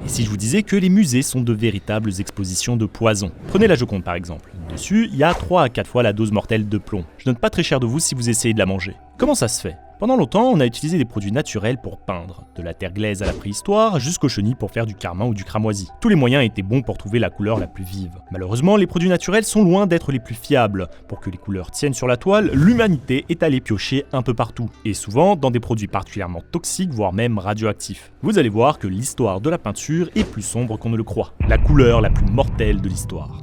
Et si je vous disais que les musées sont de véritables expositions de poison? Prenez la Joconde par exemple. Dessus, il y a 3 à 4 fois la dose mortelle de plomb. Je donne pas très cher de vous si vous essayez de la manger. Comment ça se fait? Pendant longtemps, on a utilisé des produits naturels pour peindre, de la terre glaise à la préhistoire, jusqu'aux chenilles pour faire du carmin ou du cramoisi. Tous les moyens étaient bons pour trouver la couleur la plus vive. Malheureusement, les produits naturels sont loin d'être les plus fiables. Pour que les couleurs tiennent sur la toile, l'humanité est allée piocher un peu partout, et souvent dans des produits particulièrement toxiques, voire même radioactifs. Vous allez voir que l'histoire de la peinture est plus sombre qu'on ne le croit. La couleur la plus mortelle de l'histoire.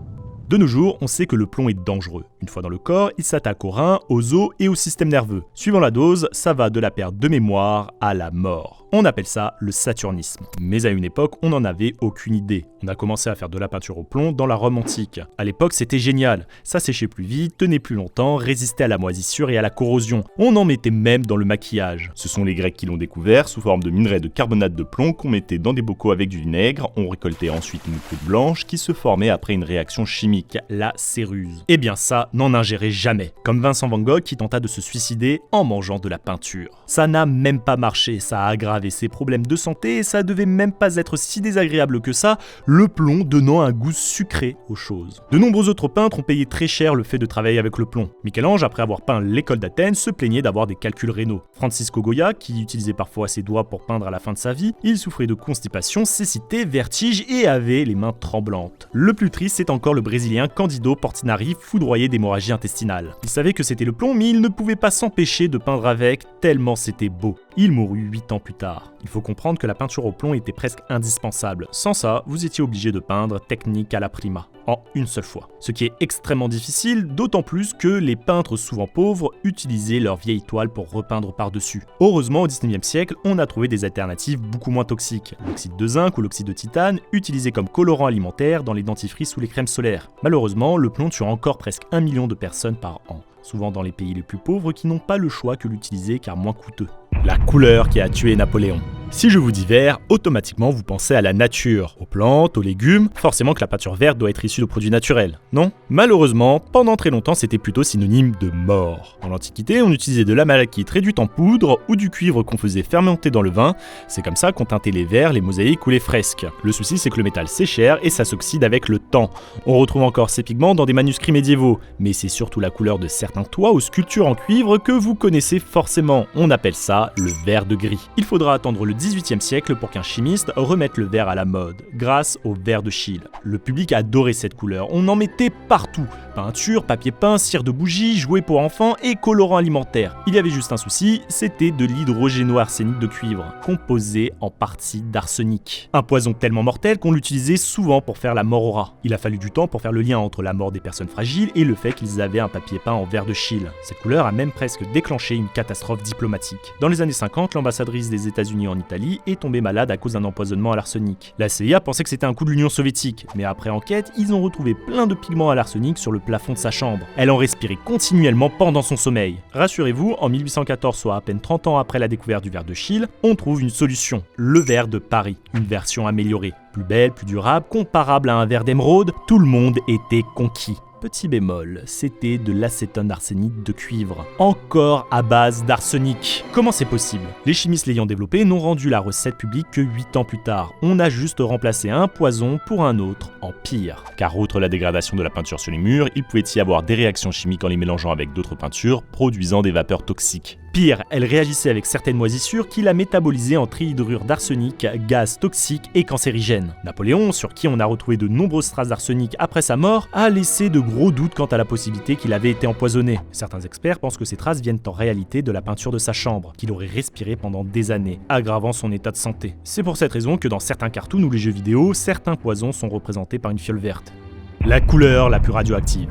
De nos jours, on sait que le plomb est dangereux. Une fois dans le corps, il s'attaque aux reins, aux os et au système nerveux. Suivant la dose, ça va de la perte de mémoire à la mort. On appelle ça le saturnisme. Mais à une époque, on n'en avait aucune idée. On a commencé à faire de la peinture au plomb dans la Rome antique. À l'époque, c'était génial. Ça séchait plus vite, tenait plus longtemps, résistait à la moisissure et à la corrosion. On en mettait même dans le maquillage. Ce sont les Grecs qui l'ont découvert sous forme de minerai de carbonate de plomb qu'on mettait dans des bocaux avec du vinaigre. On récoltait ensuite une poudre blanche qui se formait après une réaction chimique, la céruse. Eh bien ça, n'en ingérez jamais. Comme Vincent Van Gogh qui tenta de se suicider en mangeant de la peinture. Ça n'a même pas marché, ça a aggravé ses problèmes de santé et ça devait même pas être si désagréable que ça, le plomb donnant un goût sucré aux choses. De nombreux autres peintres ont payé très cher le fait de travailler avec le plomb. Michel-Ange, après avoir peint l'école d'Athènes, se plaignait d'avoir des calculs rénaux. Francisco Goya, qui utilisait parfois ses doigts pour peindre à la fin de sa vie, il souffrait de constipation, cécité, vertige et avait les mains tremblantes. Le plus triste, c'est encore le Brésilien Candido Portinari, foudroyé d'hémorragie intestinale. Il savait que c'était le plomb, mais il ne pouvait pas s'empêcher de peindre avec, tellement c'était beau. Il mourut 8 ans plus tard. Il faut comprendre que la peinture au plomb était presque indispensable. Sans ça, vous étiez obligé de peindre technique à la prima, en une seule fois. Ce qui est extrêmement difficile, d'autant plus que les peintres souvent pauvres utilisaient leur vieille toile pour repeindre par-dessus. Heureusement, au 19e siècle, on a trouvé des alternatives beaucoup moins toxiques. L'oxyde de zinc ou l'oxyde de titane, utilisé comme colorant alimentaire dans les dentifrices ou les crèmes solaires. Malheureusement, le plomb tue encore presque 1 million de personnes par an, souvent dans les pays les plus pauvres qui n'ont pas le choix que l'utiliser car moins coûteux. La couleur qui a tué Napoléon. Si je vous dis vert, automatiquement vous pensez à la nature, aux plantes, aux légumes, forcément que la peinture verte doit être issue de produits naturels, non? Malheureusement, pendant très longtemps c'était plutôt synonyme de mort. Dans l'Antiquité, on utilisait de la malachite réduite en poudre ou du cuivre qu'on faisait fermenter dans le vin, c'est comme ça qu'on teintait les verres, les mosaïques ou les fresques. Le souci c'est que le métal s'échère et ça s'oxyde avec le temps. On retrouve encore ces pigments dans des manuscrits médiévaux, mais c'est surtout la couleur de certains toits ou sculptures en cuivre que vous connaissez forcément, on appelle ça le vert de gris. Il faudra attendre le 18e siècle pour qu'un chimiste remette le vert à la mode, grâce au vert de Chine. Le public adorait cette couleur, on en mettait partout. Peinture, papier peint, cire de bougie, jouets pour enfants et colorants alimentaires. Il y avait juste un souci, c'était de l'hydrogénoarsenic de cuivre, composé en partie d'arsenic. Un poison tellement mortel qu'on l'utilisait souvent pour faire la mort au rat. Il a fallu du temps pour faire le lien entre la mort des personnes fragiles et le fait qu'ils avaient un papier peint en vert de Chine. Cette couleur a même presque déclenché une catastrophe diplomatique. Dans les années 50, l'ambassadrice des États-Unis en Italie est tombée malade à cause d'un empoisonnement à l'arsenic. La CIA pensait que c'était un coup de l'Union soviétique, mais après enquête, ils ont retrouvé plein de pigments à l'arsenic sur le plafond de sa chambre. Elle en respirait continuellement pendant son sommeil. Rassurez-vous, en 1814, soit à peine 30 ans après la découverte du verre de Chine, on trouve une solution, le verre de Paris, une version améliorée. Plus belle, plus durable, comparable à un verre d'émeraude, tout le monde était conquis. Petit bémol, c'était de l'acétone d'arsenic de cuivre, encore à base d'arsenic. Comment c'est possible? Les chimistes l'ayant développé n'ont rendu la recette publique que 8 ans plus tard. On a juste remplacé un poison pour un autre en pire. Car outre la dégradation de la peinture sur les murs, il pouvait y avoir des réactions chimiques en les mélangeant avec d'autres peintures, produisant des vapeurs toxiques. Pire, elle réagissait avec certaines moisissures qui la métabolisaient en trihydrure d'arsenic, gaz toxique et cancérigène. Napoléon, sur qui on a retrouvé de nombreuses traces d'arsenic après sa mort, a laissé de gros doutes quant à la possibilité qu'il avait été empoisonné. Certains experts pensent que ces traces viennent en réalité de la peinture de sa chambre, qu'il aurait respiré pendant des années, aggravant son état de santé. C'est pour cette raison que dans certains cartoons ou les jeux vidéo, certains poisons sont représentés par une fiole verte. La couleur la plus radioactive.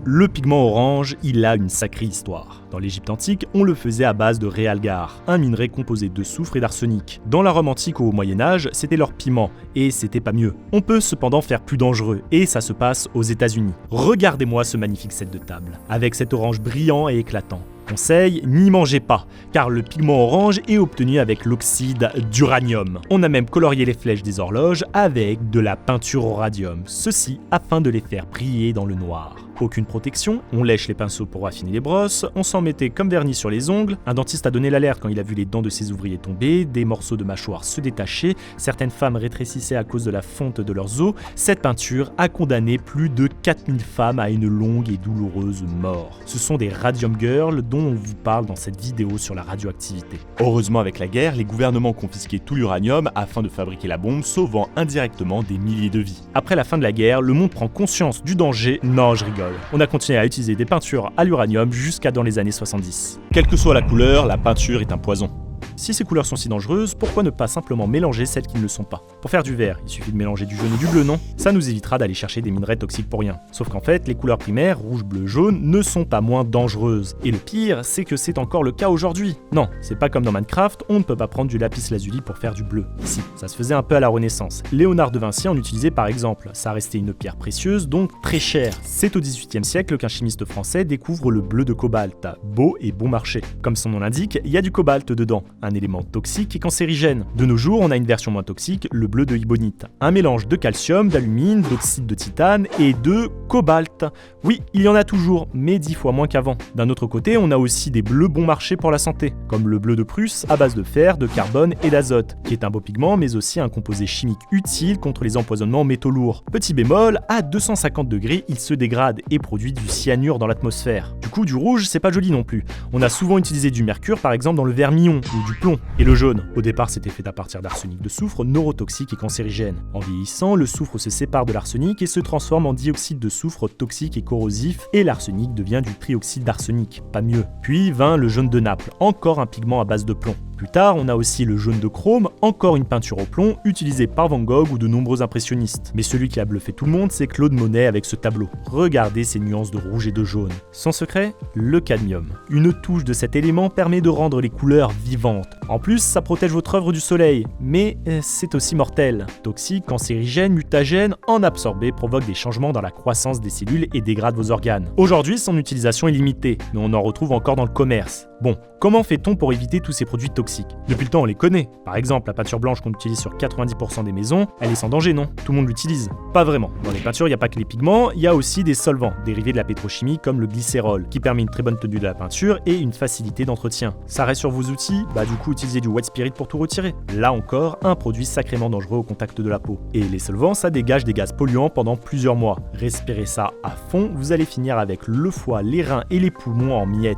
Le pigment orange, il a une sacrée histoire. Dans l'Égypte antique, on le faisait à base de réalgar, un minerai composé de soufre et d'arsenic. Dans la Rome antique ou au Moyen-Âge, c'était leur piment, et c'était pas mieux. On peut cependant faire plus dangereux, et ça se passe aux États-Unis. Regardez-moi ce magnifique set de table, avec cet orange brillant et éclatant. Conseil, n'y mangez pas, car le pigment orange est obtenu avec l'oxyde d'uranium. On a même colorié les flèches des horloges avec de la peinture au radium, ceci afin de les faire briller dans le noir. Aucune protection, on lèche les pinceaux pour affiner les brosses, on s'en mettait comme vernis sur les ongles, un dentiste a donné l'alerte quand il a vu les dents de ses ouvriers tomber, des morceaux de mâchoire se détacher, certaines femmes rétrécissaient à cause de la fonte de leurs os. Cette peinture a condamné plus de 4000 femmes à une longue et douloureuse mort. Ce sont des Radium Girls dont on vous parle dans cette vidéo sur la radioactivité. Heureusement, avec la guerre, les gouvernements confisquaient tout l'uranium afin de fabriquer la bombe, sauvant indirectement des milliers de vies. Après la fin de la guerre, le monde prend conscience du danger. Non, je rigole. On a continué à utiliser des peintures à l'uranium jusqu'à dans les années 70. Quelle que soit la couleur, la peinture est un poison. Si ces couleurs sont si dangereuses, pourquoi ne pas simplement mélanger celles qui ne le sont pas? Pour faire du vert, il suffit de mélanger du jaune et du bleu, non? Ça nous évitera d'aller chercher des minerais toxiques pour rien. Sauf qu'en fait, les couleurs primaires, rouge, bleu, jaune, ne sont pas moins dangereuses. Et le pire, c'est que c'est encore le cas aujourd'hui. Non, c'est pas comme dans Minecraft, on ne peut pas prendre du lapis lazuli pour faire du bleu. Si, ça se faisait un peu à la Renaissance. Léonard de Vinci en utilisait par exemple. Ça restait une pierre précieuse, donc très chère. C'est au XVIIIe siècle qu'un chimiste français découvre le bleu de cobalt. Beau et bon marché. Comme son nom l'indique, il y a du cobalt dedans. Un élément toxique et cancérigène. De nos jours, on a une version moins toxique, le bleu de Ibonite. Un mélange de calcium, d'alumine, d'oxyde de titane et de cobalt. Oui, il y en a toujours, mais 10 fois moins qu'avant. D'un autre côté, on a aussi des bleus bon marché pour la santé, comme le bleu de Prusse à base de fer, de carbone et d'azote, qui est un beau pigment mais aussi un composé chimique utile contre les empoisonnements en métaux lourds. Petit bémol, à 250 degrés, il se dégrade et produit du cyanure dans l'atmosphère. Du coup, du rouge, c'est pas joli non plus. On a souvent utilisé du mercure par exemple dans le vermillon ou du plomb. Et le jaune, au départ c'était fait à partir d'arsenic de soufre, neurotoxique et cancérigène. En vieillissant, le soufre se sépare de l'arsenic et se transforme en dioxyde de soufre toxique et corrosif, et l'arsenic devient du trioxyde d'arsenic, pas mieux. Puis vint le jaune de Naples, encore un pigment à base de plomb. Plus tard, on a aussi le jaune de chrome, encore une peinture au plomb, utilisée par Van Gogh ou de nombreux impressionnistes. Mais celui qui a bluffé tout le monde, c'est Claude Monet avec ce tableau. Regardez ces nuances de rouge et de jaune. Son secret, le cadmium. Une touche de cet élément permet de rendre les couleurs vivantes. En plus, ça protège votre œuvre du soleil, mais c'est aussi mortel. Toxique, cancérigène, mutagène, en absorber provoque des changements dans la croissance des cellules et dégrade vos organes. Aujourd'hui, son utilisation est limitée, mais on en retrouve encore dans le commerce. Bon, comment fait-on pour éviter tous ces produits toxiques? Depuis le temps, on les connaît. Par exemple, la peinture blanche qu'on utilise sur 90% des maisons, elle est sans danger, non? Tout le monde l'utilise. Pas vraiment. Dans les peintures, il n'y a pas que les pigments, il y a aussi des solvants, dérivés de la pétrochimie comme le glycérol, qui permet une très bonne tenue de la peinture et une facilité d'entretien. Ça reste sur vos outils, du coup, utilisez du white spirit pour tout retirer. Là encore, un produit sacrément dangereux au contact de la peau. Et les solvants, ça dégage des gaz polluants pendant plusieurs mois. Respirez ça à fond, vous allez finir avec le foie, les reins et les poumons en miettes,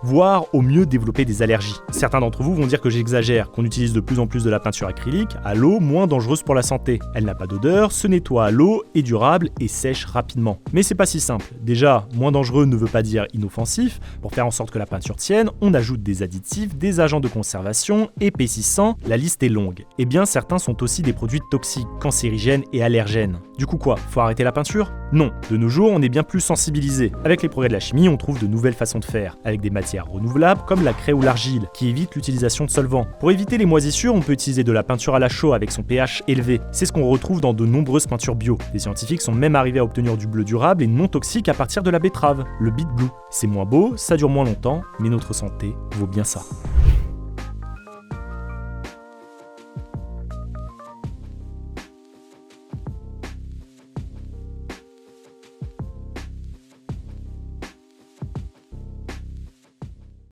voire au mieux développer des allergies. Certains d'entre vous vont dire que j'exagère, qu'on utilise de plus en plus de la peinture acrylique à l'eau, moins dangereuse pour la santé. Elle n'a pas d'odeur, se nettoie à l'eau, est durable et sèche rapidement. Mais c'est pas si simple. Déjà, moins dangereux ne veut pas dire inoffensif. Pour faire en sorte que la peinture tienne, on ajoute des additifs, des agents de conservation, épaississants, la liste est longue. Et bien certains sont aussi des produits toxiques, cancérigènes et allergènes. Du coup quoi, faut arrêter la peinture? Non, de nos jours on est bien plus sensibilisé. Avec les progrès de la chimie, on trouve de nouvelles façons de faire, avec des matières renouvelables comme la craie ou l'argile, qui évitent l'utilisation de solvants. Pour éviter les moisissures, on peut utiliser de la peinture à la chaux avec son pH élevé. C'est ce qu'on retrouve dans de nombreuses peintures bio. Des scientifiques sont même arrivés à obtenir du bleu durable et non toxique à partir de la betterave, le beet blue. C'est moins beau, ça dure moins longtemps, mais notre santé vaut bien ça.